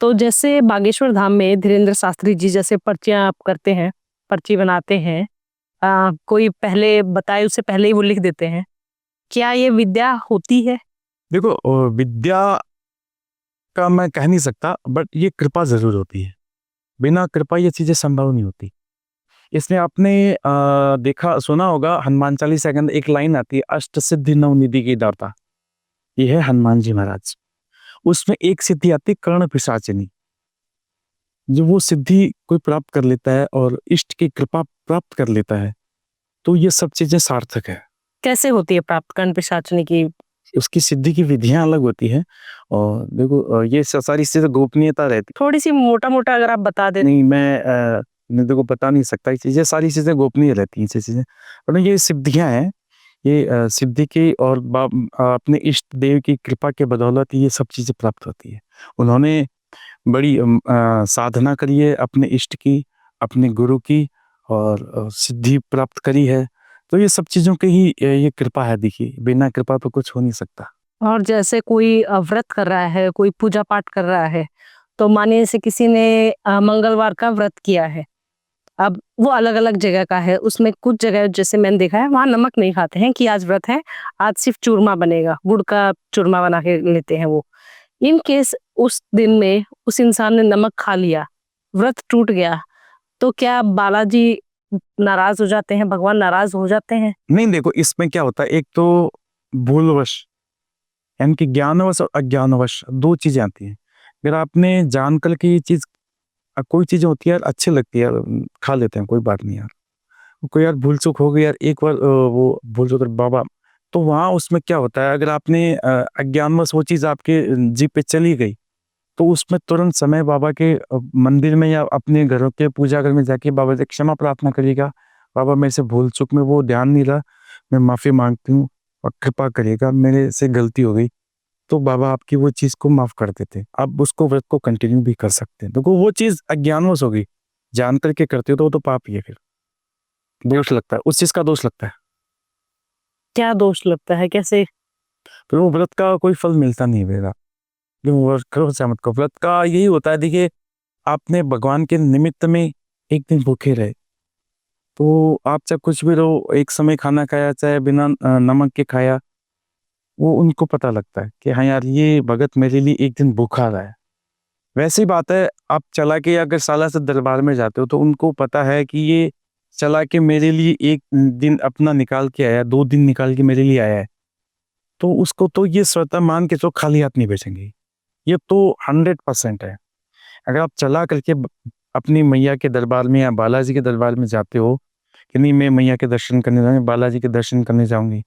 तो जैसे बागेश्वर धाम में धीरेन्द्र शास्त्री जी जैसे पर्चियाँ आप करते हैं, पर्ची बनाते हैं, कोई पहले बताए उससे पहले ही वो लिख देते हैं। क्या ये विद्या होती है? देखो विद्या का मैं कह नहीं सकता, बट ये कृपा ज़रूर होती है। बिना कृपा ये चीज़ें संभव नहीं होती। इसमें आपने देखा सुना होगा, हनुमान चालीसा के अंदर एक लाइन आती है, अष्ट सिद्धि नवनिधि की दाता। ये है हनुमान जी महाराज। उसमें एक सिद्धि आती है कर्ण पिशाचिनी। जब वो सिद्धि कोई प्राप्त कर लेता है और इष्ट की कृपा प्राप्त कर लेता है, तो ये सब चीज़ें सार्थक है। कैसे होती है प्राप्त कर्ण पिशाचिनी की? उसकी सिद्धि की विधियाँ अलग होती हैं और देखो ये सारी चीज़ें गोपनीयता रहती थोड़ी-सी मोटा-मोटा अगर आप बता दें। नहीं, मैं देखो बता नहीं सकता ये चीज़ें, सारी चीज़ें गोपनीय रहती हैं ये चीज़ें। पर ये सिद्धियाँ हैं, ये सिद्धि की और अपने इष्ट देव की कृपा के बदौलत ये सब चीज़ें प्राप्त होती है। उन्होंने बड़ी साधना करी है अपने इष्ट की, अपने गुरु की और सिद्धि प्राप्त करी है। तो ये सब चीज़ों की ही ये कृपा है देखिए, बिना कृपा तो कुछ हो नहीं सकता। और जैसे कोई व्रत कर रहा है, कोई पूजा-पाठ कर रहा है, तो मानिए जैसे किसी ने मंगलवार का व्रत किया है। अब वो अलग-अलग जगह का है, उसमें कुछ जगह जैसे मैंने देखा है वहाँ नमक नहीं खाते हैं कि आज व्रत है, आज सिर्फ़ चूरमा बनेगा, गुड़ का चूरमा बना के लेते हैं वो। इन केस उस दिन में उस इंसान ने नमक खा लिया, व्रत टूट गया, तो क्या बालाजी नाराज़ हो जाते हैं, भगवान नाराज़ हो जाते हैं? नहीं देखो इसमें क्या होता है, एक तो भूलवश यानी कि ज्ञानवश और अज्ञानवश 2 चीज़ें आती हैं। अगर आपने जान कर के ये चीज़ कोई चीज़ होती है यार अच्छी लगती है यार, खा लेते हैं कोई बात नहीं यार। कोई यार भूल-चूक हो गई यार एक बार, वो भूल-चूक बाबा, तो वहाँ उसमें क्या होता है, अगर आपने अज्ञानवश वो चीज़ आपके जीभ पे चली गई, तो उसमें तुरंत समय बाबा के मंदिर में या अपने घरों के पूजा घर में जाके बाबा से क्षमा प्रार्थना करिएगा। बाबा मेरे से भूल-चूक में वो ध्यान नहीं रहा, मैं माफ़ी माँगती हूँ और कृपा करिएगा, मेरे से गलती हो गई। तो बाबा आपकी वो चीज़ को माफ़ कर देते हैं। आप उसको व्रत को कंटिन्यू भी कर सकते हैं। देखो वो चीज़ अज्ञानवश हो गई, जान कर के करते हो तो वो तो पाप ही है फिर। दोष लगता है, उस चीज़ का दोष लगता है। क्या दोष लगता है? कैसे? फिर वो व्रत का कोई फल मिलता नहीं है फिर आप। क्यों व्रत करो चाहे मत करो। व्रत का यही होता है देखिए, आपने भगवान के निमित्त में एक दिन भूखे रहे, तो आप चाहे कुछ भी रहो, एक समय खाना खाया चाहे बिना नमक के खाया, वो उनको पता लगता है कि हाँ यार ये भगत मेरे लिए एक दिन भूखा रहा है। वैसी बात है, आप चला के अगर सालासर दरबार में जाते हो तो उनको पता है कि ये चला के मेरे लिए 1 दिन अपना निकाल के आया, 2 दिन निकाल के मेरे लिए आया है। तो उसको तो ये स्वतः मान के चलो खाली हाथ नहीं भेजेंगे। ये तो 100% है। अगर आप चला करके अपनी मैया के दरबार में या बालाजी के दरबार में जाते हो कि नहीं मैं मैया के दर्शन करने जाऊँगी, बालाजी के दर्शन करने जाऊँगी,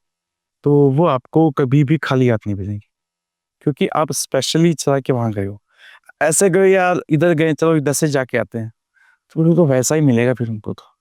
तो वो आपको कभी भी खाली हाथ नहीं भेजेंगे। क्योंकि आप स्पेशली चला के वहाँ गए हो। ऐसे गए यार इधर गए चलो इधर से जाके आते हैं, तो उनको वैसा ही मिलेगा फिर उनको तो।